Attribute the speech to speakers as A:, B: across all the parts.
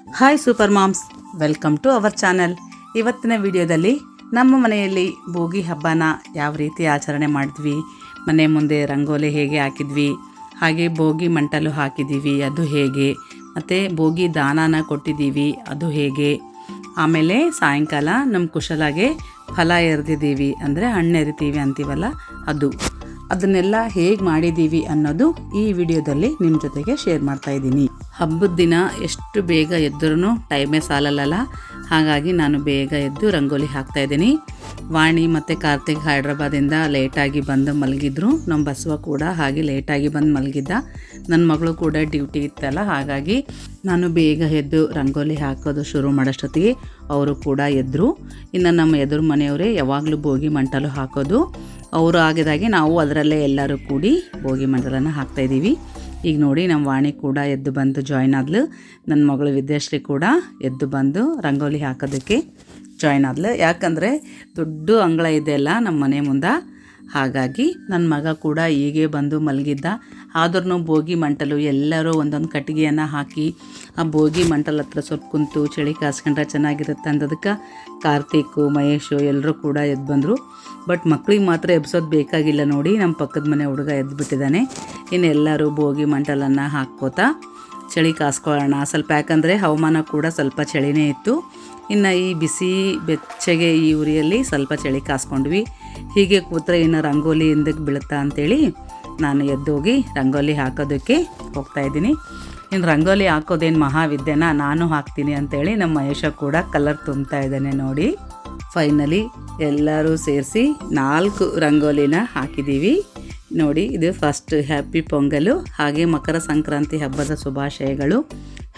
A: Hi super moms, welcome to our channel. ಇವತ್ತಿನ ವಿಡಿಯೋದಲ್ಲಿ ನಮ್ಮ ಮನೆಯಲ್ಲಿ ಭೋಗಿ ಹಬ್ಬನ ಯಾವ ರೀತಿ ಆಚರಣೆ ಮಾಡಿದ್ವಿ, ಮನೆ ಮುಂದೆ ರಂಗೋಲಿ ಹೇಗೆ ಹಾಕಿದ್ವಿ, ಹಾಗೆ ಭೋಗಿ ಮಂಟಲು ಹಾಕಿದ್ದೀವಿ ಅದು ಹೇಗೆ, ಮತ್ತು ಭೋಗಿ ದಾನನ ಕೊಟ್ಟಿದ್ದೀವಿ ಅದು ಹೇಗೆ, ಆಮೇಲೆ ಸಾಯಂಕಾಲ ನಮ್ಮ ಕುಶಲಾಗೆ ಫಲ ಎರೆದಿದ್ದೀವಿ ಅಂದರೆ ಹಣ್ಣು ಎರಿತೀವಿ ಅಂತೀವಲ್ಲ ಅದನ್ನೆಲ್ಲ ಹೇಗೆ ಮಾಡಿದ್ದೀವಿ ಅನ್ನೋದು ಈ ವಿಡಿಯೋದಲ್ಲಿ ನಿಮ್ಮ ಜೊತೆಗೆ ಶೇರ್ ಮಾಡ್ತಾಯಿದ್ದೀನಿ. ಹಬ್ಬದ ದಿನ ಎಷ್ಟು ಬೇಗ ಎದ್ದರೂ ಟೈಮೇ ಸಾಲಲ್ಲ, ಹಾಗಾಗಿ ನಾನು ಬೇಗ ಎದ್ದು ರಂಗೋಲಿ ಹಾಕ್ತಾಯಿದ್ದೀನಿ. ವಾಣಿ ಮತ್ತು ಕಾರ್ತಿಕ್ ಹೈದ್ರಾಬಾದಿಂದ ಲೇಟಾಗಿ ಬಂದು ಮಲಗಿದ್ರು, ನಮ್ಮ ಬಸವ ಕೂಡ ಹಾಗೆ ಲೇಟಾಗಿ ಬಂದು ಮಲಗಿದ್ದ. ನನ್ನ ಮಗಳು ಕೂಡ ಡ್ಯೂಟಿ ಇತ್ತಲ್ಲ, ಹಾಗಾಗಿ ನಾನು ಬೇಗ ಎದ್ದು ರಂಗೋಲಿ ಹಾಕೋದು ಶುರು ಮಾಡೋಷ್ಟೊತ್ತಿಗೆ ಅವರು ಕೂಡ ಎದ್ದರು. ಇನ್ನು ನಮ್ಮ ಎದುರು ಮನೆಯವರೇ ಯಾವಾಗಲೂ ಭೋಗಿ ಮಂಟಲು ಹಾಕೋದು, ಅವರು ಆಗಿದಾಗೆ ನಾವು ಅದರಲ್ಲೇ ಎಲ್ಲರೂ ಕೂಡಿ ಭೋಗಿ ಮಂಟಲನ್ನು ಹಾಕ್ತಾಯಿದ್ದೀವಿ. ಈಗ ನೋಡಿ ನಮ್ಮ ವಾಣಿ ಕೂಡ ಎದ್ದು ಬಂದು ಜಾಯ್ನ್ ಆದ್ಲು, ನನ್ನ ಮಗಳು ವಿದ್ಯಾಶ್ರೀ ಕೂಡ ಎದ್ದು ಬಂದು ರಂಗೋಲಿ ಹಾಕೋದಕ್ಕೆ ಜಾಯ್ನ್ ಆದ್ಲು. ಯಾಕಂದರೆ ದೊಡ್ಡ ಅಂಗಳ ಇದೆಯಲ್ಲ ನಮ್ಮ ಮನೆ ಮುಂದೆ, ಹಾಗಾಗಿ ನನ್ನ ಮಗ ಕೂಡ ಹೀಗೆ ಬಂದು ಮಲಗಿದ್ದ. ಆದ್ರೂ ಭೋಗಿ ಮಂಟಲು ಎಲ್ಲರೂ ಒಂದೊಂದು ಕಟ್ಟಿಗೆಯನ್ನು ಹಾಕಿ ಆ ಭೋಗಿ ಮಂಟಲ ಹತ್ರ ಸ್ವಲ್ಪ ಕುಂತು ಚಳಿ ಕಾಸ್ಕೊಂಡ್ರೆ ಚೆನ್ನಾಗಿರುತ್ತೆ ಅಂದದಕ್ಕೆ ಕಾರ್ತಿಕ್ ಮಹೇಶು ಎಲ್ಲರೂ ಕೂಡ ಎದ್ದು ಬಂದರು. ಬಟ್ ಮಕ್ಳಿಗೆ ಮಾತ್ರ ಎಬ್ಸೋದು ಬೇಕಾಗಿಲ್ಲ ನೋಡಿ, ನಮ್ಮ ಪಕ್ಕದ ಮನೆ ಹುಡುಗ ಎದ್ದುಬಿಟ್ಟಿದ್ದಾನೆ. ಇನ್ನು ಎಲ್ಲರೂ ಭೋಗಿ ಮಂಟಲನ್ನು ಹಾಕ್ಕೋತಾ ಚಳಿ ಕಾಸ್ಕೊಳ್ಳೋಣ ಸ್ವಲ್ಪ, ಯಾಕಂದರೆ ಹವಾಮಾನ ಕೂಡ ಸ್ವಲ್ಪ ಚಳಿನೇ ಇತ್ತು. ಇನ್ನು ಈ ಬಿಸಿ ಬೆಚ್ಚಗೆ ಈ ಉರಿಯಲ್ಲಿ ಸ್ವಲ್ಪ ಚಳಿ ಕಾಸ್ಕೊಂಡ್ವಿ. ಹೀಗೆ ಕೂತ್ರೆ ಇನ್ನು ರಂಗೋಲಿ ಹಿಂದಕ್ಕೆ ಬೀಳುತ್ತಾ ಅಂಥೇಳಿ ನಾನು ಎದ್ದೋಗಿ ರಂಗೋಲಿ ಹಾಕೋದಕ್ಕೆ ಹೋಗ್ತಾಯಿದ್ದೀನಿ. ಇನ್ನು ರಂಗೋಲಿ ಹಾಕೋದೇನು ಮಹಾವಿದ್ಯೆನ, ನಾನು ಹಾಕ್ತೀನಿ ಅಂಥೇಳಿ ನಮ್ಮ ಮಹೇಶ ಕೂಡ ಕಲರ್ ತುಂಬ್ತಾ ಇದ್ದಾನೆ ನೋಡಿ. ಫೈನಲಿ ಎಲ್ಲರೂ ಸೇರಿಸಿ 4 ರಂಗೋಲಿನ ಹಾಕಿದ್ದೀವಿ ನೋಡಿ. ಇದು ಫಸ್ಟ್ ಹ್ಯಾಪಿ ಪೊಂಗಲು, ಹಾಗೆ ಮಕರ ಸಂಕ್ರಾಂತಿ ಹಬ್ಬದ ಶುಭಾಶಯಗಳು,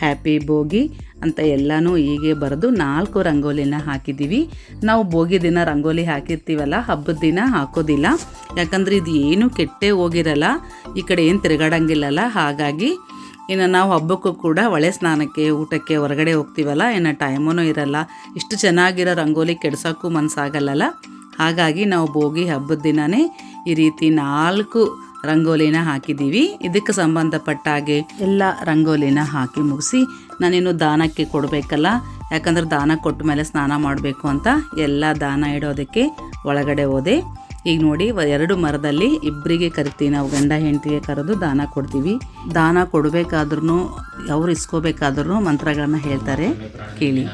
A: ಹ್ಯಾಪಿ ಭೋಗಿ ಅಂತ ಎಲ್ಲನೂ ಹೀಗೆ ಬರೆದು 4 ರಂಗೋಲಿನ ಹಾಕಿದ್ದೀವಿ. ನಾವು ಭೋಗಿ ದಿನ ರಂಗೋಲಿ ಹಾಕಿರ್ತೀವಲ್ಲ, ಹಬ್ಬದ ದಿನ ಹಾಕೋದಿಲ್ಲ, ಯಾಕಂದರೆ ಇದು ಏನೂ ಕೆಟ್ಟೇ ಹೋಗಿರಲ್ಲ, ಈ ಕಡೆ ಏನು ತಿರುಗಾಡಂಗಿಲ್ಲಲ್ಲ. ಹಾಗಾಗಿ ಇನ್ನು ನಾವು ಹಬ್ಬಕ್ಕೂ ಕೂಡ ಒಳೆ ಸ್ನಾನಕ್ಕೆ ಊಟಕ್ಕೆ ಹೊರಗಡೆ ಹೋಗ್ತೀವಲ್ಲ, ಇನ್ನು ಟೈಮೂ ಇರಲ್ಲ, ಇಷ್ಟು ಚೆನ್ನಾಗಿರೋ ರಂಗೋಲಿ ಕೆಡ್ಸೋಕ್ಕೂ ಮನಸ್ಸಾಗಲ್ಲ. ಹಾಗಾಗಿ ನಾವು ಭೋಗಿ ಹಬ್ಬದ ದಿನವೇ ಈ ರೀತಿ 4 ರಂಗೋಲಿನ ಹಾಕಿದ್ದೀವಿ. ಇದಕ್ಕೆ ಸಂಬಂಧಪಟ್ಟ ಹಾಗೆ ಎಲ್ಲ ರಂಗೋಲಿನ ಹಾಕಿ ಮುಗಿಸಿ ನಾನಿನ್ನು ದಾನಕ್ಕೆ ಕೊಡಬೇಕಲ್ಲ, ಯಾಕಂದ್ರೆ ದಾನ ಕೊಟ್ಟ ಮೇಲೆ ಸ್ನಾನ ಮಾಡಬೇಕು ಅಂತ ಎಲ್ಲ ದಾನ ಇಡೋದಕ್ಕೆ ಒಳಗಡೆ ಹೋದೆ. ಈಗ ನೋಡಿ 2 ಮರದಲ್ಲಿ ಇಬ್ಬರಿಗೆ ಕರಿತೀವಿ ನಾವು, ಗಂಡ ಹೆಂಡತಿಗೆ ಕರೆದು ದಾನ ಕೊಡ್ತೀವಿ. ದಾನ ಕೊಡಬೇಕಾದ್ರೂ ಅವ್ರು ಇಸ್ಕೋಬೇಕಾದ್ರೂ ಮಂತ್ರಗಳನ್ನ ಹೇಳ್ತಾರೆ, ಕೇಳಿ.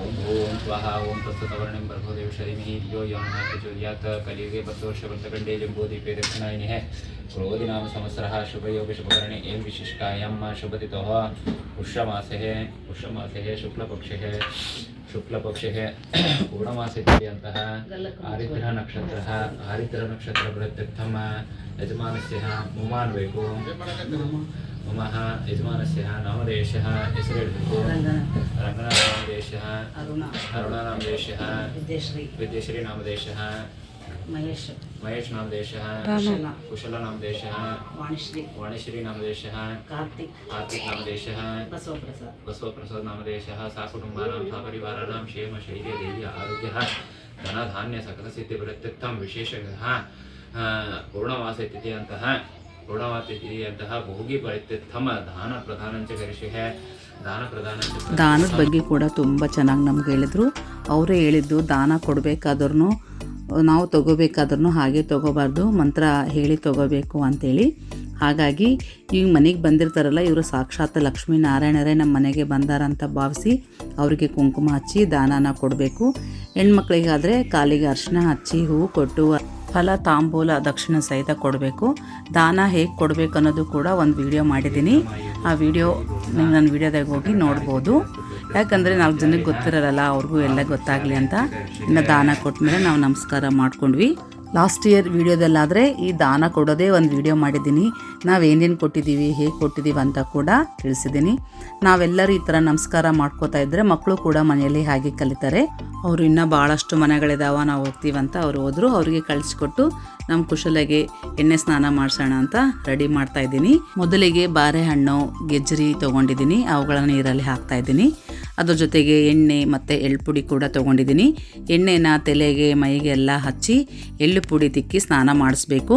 B: ಓಂ ಓಂ ಸ್ವಾಹ ಓಂ ಪ್ರಸ್ತುತವರ್ಣಂ ಬರ್ಭೋದೇವಶರಿಮಿಹಿ ಧಿಯೋ ಯೋ ನಃ ಪ್ರಚೋದಯಾತ್. ಕಲಿಯುಗೆ 10 ವರ್ಷವರ್ತಖಂಡೇ ಜಂಬೋದೀಪೇ ದಕ್ಷಿಣಾಯನಿಃ ಕ್ರೋಧಿ ನಾಮ ಸಂವತ್ಸರಃ ಶುಭಯೋಗ ಶುಭಕರಣೆ ಏಂ ವಿಶಿಷ್ಟಾಯಾಂ ಶುಭತಿಥಃ ಪುಷ್ಯಮಾಸೆ ಶುಕ್ಲಪಕ್ಷೆ ಪೂರ್ಣಮಾಸೆ ಅಂತಹ ಆರಿದ್ರ ನಕ್ಷತ್ರ ಬೃಹತ್ಯರ್ಥಮ ಯಜಮಾನಸ್ಯ ಮುಮಾನ್ಬೇಕು. ಮಮ ಯಜಮಾನಸ್ಯ ನಾಮದೇಶಃ ಹೆಸರಿಡಬೇಕು. ರಂಗನಾಥ ನಾಮದೇಶಃ, ಅರುಣ ನಾಮದೇಶಃ, ವಿದ್ಯಶ್ರೀ ನಾಮದೇಶಃ, ಮಹೇಶ್ ನಾಮದೇಶಃ, ಕುಶಲ ನಾಮದೇಶಃ, ವಾಣಿಶ್ರೀ ನಾಮದೇಶಃ, ಕಾರ್ತಿಕ್ ನಾಮದೇಶಃ, ಬಸವಪ್ರಸಾದ್ ನಾಮದೇಶಃ. ಸಾಕುಟುಂಬಾನಾಂ ಸಪರಿವಾರಾಣಾಂ ಕ್ಷೇಮ ಶೈರ್ಯ ಧೈರ್ಯ ಆರೋಗ್ಯ ಧನಧಾನ್ಯ ಸಕಲ ಸಿದ್ಧಿ ಪ್ರತ್ಯುತ್ತಮ ವಿಶೇಷತಃ ಪೂರ್ಣವಾಸ ತಿಥಿಯಂತಹ ಭೋಗಿ ಪರಿತ್ಯರ್ಥಮ ದಾನ ಪ್ರಧಾನಂಚ ಕರಿಷಿಃ.
A: ದಾನದ ಬಗ್ಗೆ ಕೂಡ ತುಂಬ ಚೆನ್ನಾಗಿ ನಮ್ಗೆ ಹೇಳಿದ್ರು. ಅವರೇ ಹೇಳಿದ್ದು ದಾನ ಕೊಡಬೇಕಾದ್ರೂ ನಾವು ತೊಗೋಬೇಕಾದ್ರೂ ಹಾಗೆ ತೊಗೋಬಾರ್ದು, ಮಂತ್ರ ಹೇಳಿ ತೊಗೋಬೇಕು ಅಂಥೇಳಿ. ಹಾಗಾಗಿ ಈಗ ಮನೆಗೆ ಬಂದಿರ್ತಾರಲ್ಲ, ಇವರು ಸಾಕ್ಷಾತ್ ಲಕ್ಷ್ಮೀನಾರಾಯಣರೇ ನಮ್ಮ ಮನೆಗೆ ಬಂದಾರಂತ ಭಾವಿಸಿ ಅವರಿಗೆ ಕುಂಕುಮ ಹಚ್ಚಿ ದಾನನ ಕೊಡಬೇಕು. ಹೆಣ್ಮಕ್ಳಿಗಾದರೆ ಕಾಲಿಗೆ ಅರ್ಶಿನ ಹಚ್ಚಿ ಹೂವು ಕೊಟ್ಟು ಫಲ ತಾಂಬೂಲ ದಕ್ಷಿಣ ಸಹಿತ ಕೊಡಬೇಕು. ದಾನ ಹೇಗೆ ಕೊಡಬೇಕು ಅನ್ನೋದು ಕೂಡ ಒಂದು ವಿಡಿಯೋ ಮಾಡಿದ್ದೀನಿ, ಆ ವಿಡಿಯೋ ನನ್ನ ವಿಡಿಯೋದಾಗ ಹೋಗಿ ನೋಡ್ಬೋದು. ಯಾಕಂದರೆ 4 ಜನಕ್ಕೆ ಗೊತ್ತಿರಲ್ಲ, ಅವ್ರಿಗೂ ಎಲ್ಲ ಗೊತ್ತಾಗಲಿ ಅಂತ. ಇನ್ನು ದಾನ ಕೊಟ್ಟ ಮೇಲೆ ನಾವು ನಮಸ್ಕಾರ ಮಾಡ್ಕೊಂಡ್ವಿ. ಲಾಸ್ಟ್ ಇಯರ್ ವಿಡಿಯೋದಲ್ಲಾದರೆ ಈ ದಾನ ಕೊಡೋದೇ ಒಂದು ವಿಡಿಯೋ ಮಾಡಿದ್ದೀನಿ, ನಾವೇನೇನು ಕೊಟ್ಟಿದ್ದೀವಿ ಹೇಗೆ ಕೊಟ್ಟಿದ್ದೀವಿ ಅಂತ ಕೂಡ ತಿಳಿಸಿದ್ದೀನಿ. ನಾವೆಲ್ಲರೂ ಈ ಥರ ನಮಸ್ಕಾರ ಮಾಡ್ಕೋತಾ ಇದ್ದರೆ ಮಕ್ಕಳು ಕೂಡ ಮನೆಯಲ್ಲಿ ಹಾಗೆ ಕಲಿತಾರೆ. ಅವರು ಇನ್ನೂ ಭಾಳಷ್ಟು ಮನೆಗಳಿದಾವ, ನಾವು ಹೋಗ್ತೀವಂತ ಅವ್ರು ಹೋದರು. ಅವರಿಗೆ ಕಳಿಸ್ಕೊಟ್ಟು ನಮ್ಮ ಕುಶಲಗೆ ಎಣ್ಣೆ ಸ್ನಾನ ಮಾಡಿಸೋಣ ಅಂತ ರೆಡಿ ಮಾಡ್ತಾಯಿದ್ದೀನಿ. ಮೊದಲಿಗೆ ಬಾರೆಹಣ್ಣು ಗೆಜ್ಜರಿ ತೊಗೊಂಡಿದ್ದೀನಿ, ಅವುಗಳನ್ನು ನೀರಲ್ಲಿ ಹಾಕ್ತಾಯಿದ್ದೀನಿ. ಅದ್ರ ಜೊತೆಗೆ ಎಣ್ಣೆ ಮತ್ತು ಎಳ್ಳು ಪುಡಿ ಕೂಡ ತೊಗೊಂಡಿದ್ದೀನಿ. ಎಣ್ಣೆನ ತಲೆಗೆ ಮೈಗೆಲ್ಲ ಹಚ್ಚಿ ಎಳ್ಳು ಪುಡಿ ತಿಕ್ಕಿ ಸ್ನಾನ ಮಾಡಿಸ್ಬೇಕು.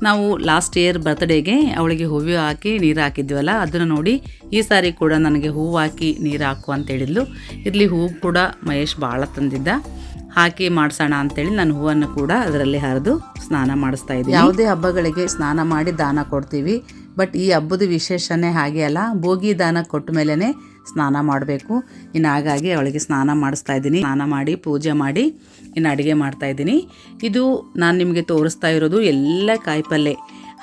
A: ನಾವು ಲಾಸ್ಟ್ ಇಯರ್ ಬರ್ತ್ಡೇಗೆ ಅವಳಿಗೆ ಹೂವು ಹಾಕಿ ನೀರು ಹಾಕಿದ್ವಲ್ಲ, ಅದನ್ನು ನೋಡಿ ಈ ಸಾರಿ ಕೂಡ ನನಗೆ ಹೂವು ಹಾಕಿ ನೀರು ಹಾಕು ಅಂತ ಹೇಳಿದ್ಲು. ಇರಲಿ, ಹೂವು ಕೂಡ ಮಹೇಶ್ ಭಾಳ ತಂದಿದ್ದ, ಹಾಕಿ ಮಾಡಿಸೋಣ ಅಂತೇಳಿ ನಾನು ಹೂವನ್ನು ಕೂಡ ಅದರಲ್ಲಿ ಹರಿದು ಸ್ನಾನ ಮಾಡಿಸ್ತಾ ಇದ್ದೀನಿ. ಯಾವುದೇ ಹಬ್ಬಗಳಿಗೆ ಸ್ನಾನ ಮಾಡಿ ದಾನ ಕೊಡ್ತೀವಿ, ಬಟ್ ಈ ಹಬ್ಬದ ವಿಶೇಷನೇ ಹಾಗೆ ಅಲ್ಲ, ಭೋಗಿ ದಾನ ಕೊಟ್ಟ ಮೇಲೇ ಸ್ನಾನ ಮಾಡಬೇಕು. ಇನ್ನು ಹಾಗಾಗಿ ಅವಳಿಗೆ ಸ್ನಾನ ಮಾಡಿಸ್ತಾ ಇದ್ದೀನಿ. ಸ್ನಾನ ಮಾಡಿ ಪೂಜೆ ಮಾಡಿ ಇನ್ನು ಅಡುಗೆ ಮಾಡ್ತಾಯಿದ್ದೀನಿ. ಇದು ನಾನು ನಿಮಗೆ ತೋರಿಸ್ತಾ ಇರೋದು ಎಲ್ಲ ಕಾಯಿಪಲ್ಯ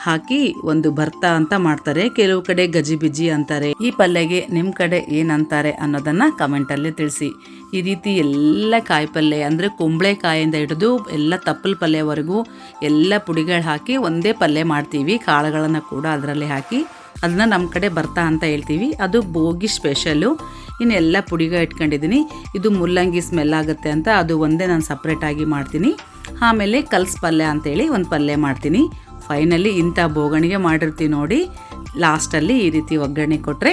A: ಹಾಕಿ ಒಂದು ಭರ್ತಾ ಅಂತ ಮಾಡ್ತಾರೆ, ಕೆಲವು ಕಡೆ ಗಜಿಬಿಜಿ ಅಂತಾರೆ. ಈ ಪಲ್ಯಗೆ ನಿಮ್ಮ ಕಡೆ ಏನಂತಾರೆ ಅನ್ನೋದನ್ನು ಕಮೆಂಟಲ್ಲಿ ತಿಳಿಸಿ. ಈ ರೀತಿ ಎಲ್ಲ ಕಾಯಿಪಲ್ಯ ಅಂದರೆ ಕುಂಬಳೆಕಾಯಿಂದ ಹಿಡಿದು ಎಲ್ಲ ತಪ್ಪಲು ಪಲ್ಯವರೆಗೂ ಎಲ್ಲ ಪುಡಿಗಳು ಹಾಕಿ ಒಂದೇ ಪಲ್ಯ ಮಾಡ್ತೀವಿ. ಕಾಳುಗಳನ್ನು ಕೂಡ ಅದರಲ್ಲಿ ಹಾಕಿ ಅದನ್ನು ನಮ್ಮ ಕಡೆ ಭರ್ತಾ ಅಂತ ಹೇಳ್ತೀವಿ. ಅದು ಭೋಗಿ ಸ್ಪೆಷಲ್ಲು. ಇನ್ನು ಎಲ್ಲ ಪುಡಿಗಳು ಇಟ್ಕೊಂಡಿದ್ದೀನಿ. ಇದು ಮುಲ್ಲಂಗಿ ಸ್ಮೆಲ್ ಆಗುತ್ತೆ ಅಂತ ಅದು ಒಂದೇ ನಾನು ಸಪ್ರೇಟಾಗಿ ಮಾಡ್ತೀನಿ. ಆಮೇಲೆ ಕಲ್ಸ್ ಪಲ್ಯ ಅಂತೇಳಿ ಒಂದು ಪಲ್ಯ ಮಾಡ್ತೀನಿ. ಫೈನಲಿ ಇಂಥ ಬೋಗಣಿಗೆ ಮಾಡಿರ್ತೀವಿ ನೋಡಿ, ಲಾಸ್ಟಲ್ಲಿ ಈ ರೀತಿ ಒಗ್ಗರಣೆ ಕೊಟ್ಟರೆ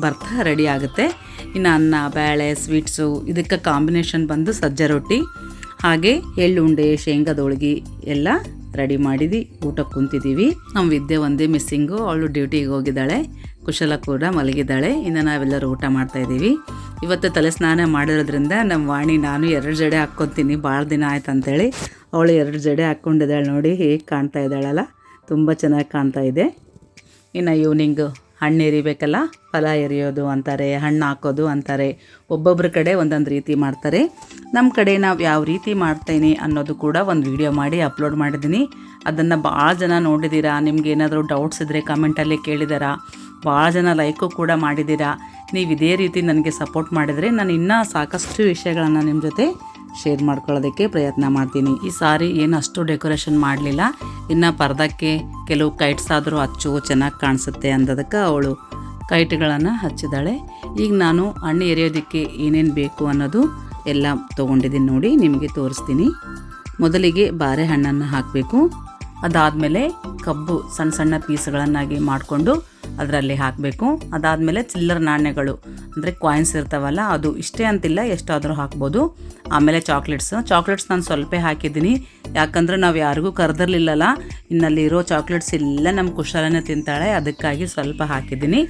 A: ಭರ್ತಾ ರೆಡಿ ಆಗುತ್ತೆ. ಇನ್ನು ಅನ್ನ, ಬೇಳೆ, ಸ್ವೀಟ್ಸು, ಇದಕ್ಕೆ ಕಾಂಬಿನೇಷನ್ ಬಂದು ಸಜ್ಜೆ ರೊಟ್ಟಿ, ಹಾಗೆ ಎಳ್ಳುಂಡೆ, ಶೇಂಗಾದ ಹೋಳ್ಗೆ ಎಲ್ಲ ರೆಡಿ ಮಾಡಿದ್ದು ಊಟಕ್ಕೆ ಕುಂತಿದ್ದೀವಿ. ನಮ್ಮ ವಿದ್ಯೆ ಒಂದೇ ಮಿಸ್ಸಿಂಗು, ಅವಳು ಡ್ಯೂಟಿಗೆ ಹೋಗಿದ್ದಾಳೆ, ಕುಶಲ ಕೂಡ ಮಲಗಿದ್ದಾಳೆ. ಇನ್ನು ನಾವೆಲ್ಲರೂ ಊಟ ಮಾಡ್ತಾಯಿದ್ದೀವಿ. ಇವತ್ತು ತಲೆ ಸ್ನಾನ ಮಾಡಿರೋದ್ರಿಂದ ನಮ್ಮ ವಾಣಿ ನಾನು 2 ಜಡೆ ಹಾಕ್ಕೊತೀನಿ, ಭಾಳ ದಿನ ಆಯ್ತು ಅಂತೇಳಿ ಅವಳು 2 ಜಡೆ ಹಾಕ್ಕೊಂಡಿದ್ದಾಳೆ. ನೋಡಿ ಹೇಗೆ ಕಾಣ್ತಾ ಇದ್ದಾಳಲ್ಲ, ತುಂಬ ಚೆನ್ನಾಗಿ ಕಾಣ್ತಾ ಇದೆ. ಇನ್ನು ಈವ್ನಿಂಗು ಹಣ್ಣು ಎರಿಬೇಕಲ್ಲ, ಫಲ ಎರಿಯೋದು ಅಂತಾರೆ, ಹಣ್ಣು ಹಾಕೋದು ಅಂತಾರೆ. ಒಬ್ಬೊಬ್ಬರ ಕಡೆ ಒಂದೊಂದು ರೀತಿ ಮಾಡ್ತಾರೆ. ನಮ್ಮ ಕಡೆ ನಾವು ಯಾವ ರೀತಿ ಮಾಡ್ತೇನೆ ಅನ್ನೋದು ಕೂಡ ಒಂದು ವಿಡಿಯೋ ಮಾಡಿ ಅಪ್ಲೋಡ್ ಮಾಡಿದ್ದೀನಿ. ಅದನ್ನು ಭಾಳ ಜನ ನೋಡಿದ್ದೀರಾ. ನಿಮ್ಗೆ ಏನಾದರೂ ಡೌಟ್ಸ್ ಇದ್ದರೆ ಕಮೆಂಟಲ್ಲಿ ಕೇಳಿದಾರಾ, ಭಾಳ ಜನ ಲೈಕು ಕೂಡ ಮಾಡಿದ್ದೀರಾ. ನೀವು ಇದೇ ರೀತಿ ನನಗೆ ಸಪೋರ್ಟ್ ಮಾಡಿದರೆ ನಾನು ಇನ್ನೂ ಸಾಕಷ್ಟು ವಿಷಯಗಳನ್ನು ನಿಮ್ಮ ಜೊತೆ ಶೇರ್ ಮಾಡ್ಕೊಳ್ಳೋದಕ್ಕೆ ಪ್ರಯತ್ನ ಮಾಡ್ತೀನಿ. ಈ ಸಾರಿ ಏನು ಅಷ್ಟು ಡೆಕೋರೇಷನ್ ಮಾಡಲಿಲ್ಲ. ಇನ್ನು ಪರ್ದಕ್ಕೆ ಕೆಲವು ಕೈಟ್ಸ್ ಆದರೂ ಹಚ್ಚು ಚೆನ್ನಾಗಿ ಕಾಣಿಸುತ್ತೆ ಅಂದದಕ್ಕೆ ಅವಳು ಕೈಟ್ಗಳನ್ನು ಹಚ್ಚಿದ್ದಾಳೆ. ಈಗ ನಾನು ಹಣ್ಣು ಎರೆಯೋದಕ್ಕೆ ಏನೇನು ಬೇಕು ಅನ್ನೋದು ಎಲ್ಲ ತೊಗೊಂಡಿದ್ದೀನಿ ನೋಡಿ, ನಿಮಗೆ ತೋರಿಸ್ತೀನಿ. ಮೊದಲಿಗೆ ಬಾರೆಹಣ್ಣನ್ನು ಹಾಕಬೇಕು. ಅದಾದಮೇಲೆ ಕಬ್ಬು ಸಣ್ಣ ಸಣ್ಣ ಪೀಸ್ಗಳನ್ನಾಗಿ ಮಾಡಿಕೊಂಡು ಅದರಲ್ಲಿ ಹಾಕಬೇಕು. ಅದಾದಮೇಲೆ ಚಿಲ್ಲರ್ ನಾಣ್ಯಗಳು ಅಂದರೆ ಕಾಯಿನ್ಸ್ ಇರ್ತಾವಲ್ಲ, ಅದು ಇಷ್ಟೇ ಅಂತಿಲ್ಲ, ಎಷ್ಟಾದರೂ ಹಾಕ್ಬೋದು. ಆಮೇಲೆ ಚಾಕ್ಲೇಟ್ಸ್ ನಾನು ಸ್ವಲ್ಪ ಹಾಕಿದ್ದೀನಿ, ಯಾಕಂದರೆ ನಾವು ಯಾರಿಗೂ ಕರೆದಿರಲಿಲ್ಲಲ್ಲ. ಇನ್ನಲ್ಲಿರೋ ಚಾಕ್ಲೇಟ್ಸ್ ಎಲ್ಲ ನಮ್ಮ ಕುಶಲನೇ ತಿಂತಾಳೆ, ಅದಕ್ಕಾಗಿ ಸ್ವಲ್ಪ ಹಾಕಿದ್ದೀನಿ.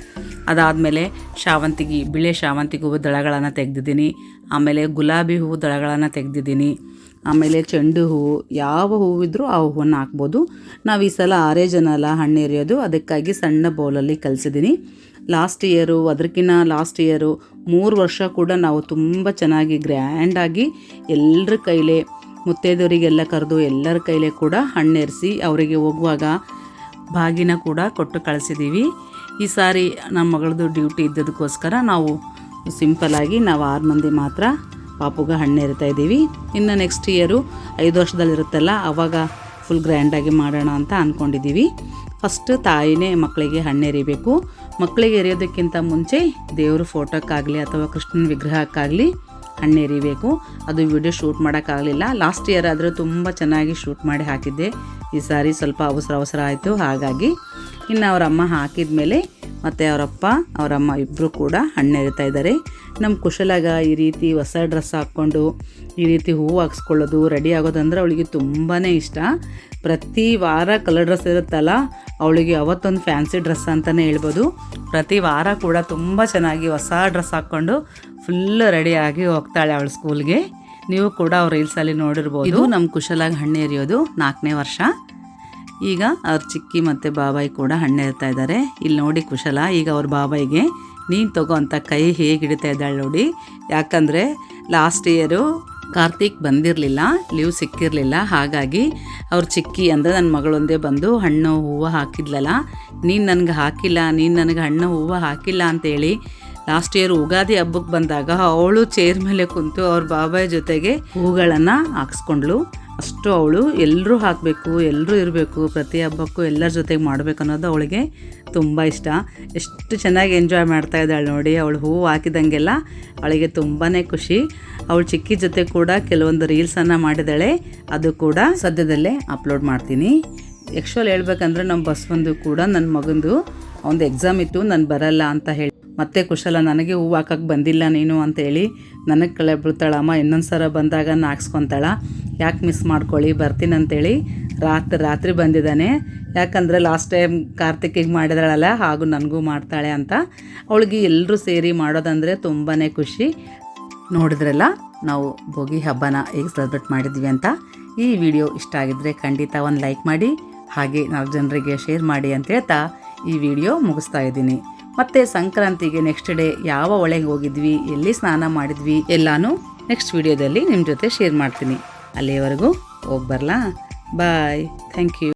A: ಅದಾದಮೇಲೆ ಶಾವಂತಿಗೆ, ಬಿಳೆ ಶಾವಂತಿಗೆ ಹೂವು ದಳಗಳನ್ನು ತೆಗೆದಿದ್ದೀನಿ. ಆಮೇಲೆ ಗುಲಾಬಿ ಹೂವು ದಳಗಳನ್ನು ತೆಗೆದಿದ್ದೀನಿ. ಆಮೇಲೆ ಚೆಂಡು ಹೂವು, ಯಾವ ಹೂವಿದ್ರೂ ಆ ಹೂವನ್ನು ಹಾಕ್ಬೋದು. ನಾವು ಈ ಸಲ 6 ಜನ ಅಲ್ಲ ಹಣ್ಣು ಎರೆಯೋದು, ಅದಕ್ಕಾಗಿ ಸಣ್ಣ ಬೌಲಲ್ಲಿ ಕಲಿಸಿದ್ದೀನಿ. ಲಾಸ್ಟ್ ಇಯರು, ಅದಕ್ಕಿಂತ ಲಾಸ್ಟ್ ಇಯರು 3 ವರ್ಷ ಕೂಡ ನಾವು ತುಂಬ ಚೆನ್ನಾಗಿ ಗ್ರ್ಯಾಂಡಾಗಿ ಎಲ್ಲರ ಕೈಲೇ ಮುತ್ತೈದವರಿಗೆಲ್ಲ ಕರೆದು ಎಲ್ಲರ ಕೈಲೇ ಕೂಡ ಹಣ್ಣು ಎರೆಸಿ ಅವರಿಗೆ ಹೋಗುವಾಗ ಬಾಗಿನ ಕೂಡ ಕೊಟ್ಟು ಕಳಿಸಿದ್ದೀವಿ. ಈ ಸಾರಿ ನಮ್ಮ ಮಗಳದ್ದು ಡ್ಯೂಟಿ ಇದ್ದದಕ್ಕೋಸ್ಕರ ನಾವು ಸಿಂಪಲಾಗಿ ನಾವು 6 ಮಂದಿ ಮಾತ್ರ ಪಾಪುಗ ಹಣ್ಣು ಎರಿತಾ ಇದ್ದೀವಿ. ಇನ್ನು ನೆಕ್ಸ್ಟ್ ಇಯರು 5 ವರ್ಷದಲ್ಲಿರುತ್ತಲ್ಲ, ಆವಾಗ ಫುಲ್ ಗ್ರ್ಯಾಂಡಾಗಿ ಮಾಡೋಣ ಅಂತ ಅಂದ್ಕೊಂಡಿದ್ದೀವಿ. ಫಸ್ಟ್ ತಾಯಿನೇ ಮಕ್ಕಳಿಗೆ ಹಣ್ಣು ಎರಿಬೇಕು. ಮಕ್ಕಳಿಗೆ ಎರೆಯೋದಕ್ಕಿಂತ ಮುಂಚೆ ದೇವ್ರ ಫೋಟೋಕ್ಕಾಗಲಿ ಅಥವಾ ಕೃಷ್ಣನ ವಿಗ್ರಹಕ್ಕಾಗಲಿ ಹಣ್ಣು ಎರಿಬೇಕು. ಅದು ವಿಡಿಯೋ ಶೂಟ್ ಮಾಡೋಕ್ಕಾಗಲಿಲ್ಲ. ಲಾಸ್ಟ್ ಇಯರ್ ಆದರೆ ತುಂಬ ಚೆನ್ನಾಗಿ ಶೂಟ್ ಮಾಡಿ ಹಾಕಿದ್ದೆ. ಈ ಸಾರಿ ಸ್ವಲ್ಪ ಅವಸರ ಆಯಿತು, ಹಾಗಾಗಿ ಇನ್ನು ಅವರಮ್ಮ ಹಾಕಿದ ಮೇಲೆ ಮತ್ತು ಅವರಪ್ಪ ಅವರಮ್ಮ ಇಬ್ಬರು ಕೂಡ ಹಣ್ಣು ಎರಿತಾ ಇದ್ದಾರೆ. ನಮ್ಮ ಕುಶಲಾಗ ಈ ರೀತಿ ಹೊಸ ಡ್ರೆಸ್ ಹಾಕ್ಕೊಂಡು ಈ ರೀತಿ ಹೂವು ಹಾಕ್ಸ್ಕೊಳ್ಳೋದು, ರೆಡಿ ಆಗೋದಂದ್ರೆ ಅವಳಿಗೆ ತುಂಬಾ ಇಷ್ಟ. ಪ್ರತಿ ವಾರ ಕಲರ್ ಡ್ರೆಸ್ ಇರುತ್ತಲ್ಲ, ಅವಳಿಗೆ ಅವತ್ತೊಂದು ಫ್ಯಾನ್ಸಿ ಡ್ರೆಸ್ ಅಂತಲೇ ಹೇಳ್ಬೋದು. ಪ್ರತಿ ವಾರ ಕೂಡ ತುಂಬ ಚೆನ್ನಾಗಿ ಹೊಸ ಡ್ರೆಸ್ ಹಾಕ್ಕೊಂಡು ಫುಲ್ ರೆಡಿಯಾಗಿ ಹೋಗ್ತಾಳೆ ಅವಳು ಸ್ಕೂಲ್ಗೆ. ನೀವು ಕೂಡ ಅವ್ರ ರೀಲ್ಸಲ್ಲಿ ನೋಡಿರ್ಬೋದು. ಇದು ನಮ್ಮ ಕುಶಲಾಗ ಹಣ್ಣು ಎರಿಯೋದು 4ನೇ ವರ್ಷ. ಈಗ ಅವ್ರ ಚಿಕ್ಕಿ ಮತ್ತು ಬಾಬಾಯಿ ಕೂಡ ಹಣ್ಣು ಎರಿತಾ ಇದ್ದಾರೆ. ಇಲ್ಲಿ ನೋಡಿ ಕುಶಲ ಈಗ ಅವ್ರ ಬಾಬಾಯಿಗೆ ನೀನು ತಗೋ ಅಂತ ಕೈ ಹೇಗೆ ಹಿಡಿತಾ ಇದ್ದಾಳೆ ನೋಡಿ. ಯಾಕಂದರೆ ಲಾಸ್ಟ್ ಇಯರು ಕಾರ್ತಿಕ್ ಬಂದಿರಲಿಲ್ಲ, ಲೀವ್ ಸಿಕ್ಕಿರಲಿಲ್ಲ. ಹಾಗಾಗಿ ಅವ್ರ ಚಿಕ್ಕಿ ಅಂದರೆ ನನ್ನ ಮಗಳೊಂದೇ ಬಂದು ಹಣ್ಣು ಹೂವು ಹಾಕಿದ್ಲಲ್ಲ, ನೀನು ನನಗೆ ಹಾಕಿಲ್ಲ, ನೀನು ನನಗೆ ಹಣ್ಣು ಹೂವು ಹಾಕಿಲ್ಲ ಅಂತೇಳಿ ಲಾಸ್ಟ್ ಇಯರ್ ಯುಗಾದಿ ಹಬ್ಬಕ್ಕೆ ಬಂದಾಗ ಅವಳು ಚೇರ್ ಮೇಲೆ ಕುಂತು ಅವ್ರ ಬಾಬಾಯಿ ಜೊತೆಗೆ ಹೂಗಳನ್ನು ಹಾಕ್ಸ್ಕೊಂಡ್ಳು. ಅಷ್ಟು ಅವಳು ಎಲ್ಲರೂ ಹಾಕಬೇಕು, ಎಲ್ಲರೂ ಇರಬೇಕು, ಪ್ರತಿ ಹಬ್ಬಕ್ಕೂ ಎಲ್ಲರ ಜೊತೆಗೆ ಮಾಡಬೇಕು ಅನ್ನೋದು ಅವಳಿಗೆ ತುಂಬ ಇಷ್ಟ. ಎಷ್ಟು ಚೆನ್ನಾಗಿ ಎಂಜಾಯ್ ಮಾಡ್ತಾ ಇದ್ದಾಳೆ ನೋಡಿ. ಅವಳು ಹೂವು ಹಾಕಿದಂಗೆಲ್ಲ ಅವಳಿಗೆ ತುಂಬಾ ಖುಷಿ. ಅವಳು ಚಿಕ್ಕಿ ಜೊತೆ ಕೂಡ ಕೆಲವೊಂದು ರೀಲ್ಸನ್ನು ಮಾಡಿದ್ದಾಳೆ, ಅದು ಕೂಡ ಸದ್ಯದಲ್ಲೇ ಅಪ್ಲೋಡ್ ಮಾಡ್ತೀನಿ. ಆ್ಯಕ್ಚುಲಿ ಹೇಳ್ಬೇಕಂದ್ರೆ ನಮ್ಮ ಬಸ್ವಂದು ಕೂಡ ನನ್ನ ಮಗಂದು ಒಂದು ಎಕ್ಸಾಮ್ ಇತ್ತು, ನಾನು ಬರಲ್ಲ ಅಂತ ಹೇಳಿ ಮತ್ತೆ ಕುಶಲ ನನಗೆ ಹೂವು ಹಾಕಕ್ಕೆ ಬಂದಿಲ್ಲ ನೀನು ಅಂತೇಳಿ ನನಗೆ ಕಳೆ ಬಿಡ್ತಾಳಮ್ಮ, ಇನ್ನೊಂದು ಸಲ ಬಂದಾಗ ಹಾಕ್ಸ್ಕೊತಾಳ, ಯಾಕೆ ಮಿಸ್ ಮಾಡ್ಕೊಳ್ಳಿ ಬರ್ತೀನಿ ಅಂತೇಳಿ ರಾತ್ರಿ ಬಂದಿದ್ದಾನೆ. ಯಾಕಂದರೆ ಲಾಸ್ಟ್ ಟೈಮ್ ಕಾರ್ತಿಕಿಗೆ ಮಾಡಿದಳಲ್ಲ, ಹಾಗೂ ನನಗೂ ಮಾಡ್ತಾಳೆ ಅಂತ. ಅವಳಿಗೆ ಎಲ್ಲರೂ ಸೇರಿ ಮಾಡೋದಂದರೆ ತುಂಬಾ ಖುಷಿ. ನೋಡಿದ್ರಲ್ಲ ನಾವು ಭೋಗಿ ಹಬ್ಬನ ಹೇಗೆ ಸೆಲೆಬ್ರೇಟ್ ಮಾಡಿದ್ವಿ ಅಂತ. ಈ ವಿಡಿಯೋ ಇಷ್ಟ ಆಗಿದ್ದರೆ ಖಂಡಿತ ಒಂದು ಲೈಕ್ ಮಾಡಿ, ಹಾಗೆ 4 ಜನರಿಗೆ ಶೇರ್ ಮಾಡಿ ಅಂತ ಹೇಳ್ತಾ ಈ ವಿಡಿಯೋ ಮುಗಿಸ್ತಾ ಇದ್ದೀನಿ. ಮತ್ತು ಸಂಕ್ರಾಂತಿಗೆ ನೆಕ್ಸ್ಟ್ ಡೇ ಯಾವ ಹೊಳೆಗೆ ಹೋಗಿದ್ವಿ, ಎಲ್ಲಿ ಸ್ನಾನ ಮಾಡಿದ್ವಿ ಎಲ್ಲನೂ ನೆಕ್ಸ್ಟ್ ವಿಡಿಯೋದಲ್ಲಿ ನಿಮ್ಮ ಜೊತೆ ಶೇರ್ ಮಾಡ್ತೀನಿ. ಅಲ್ಲಿಯವರೆಗೂ ಹೋಗಿ ಬರಲಾ. ಬಾಯ್. Thank you.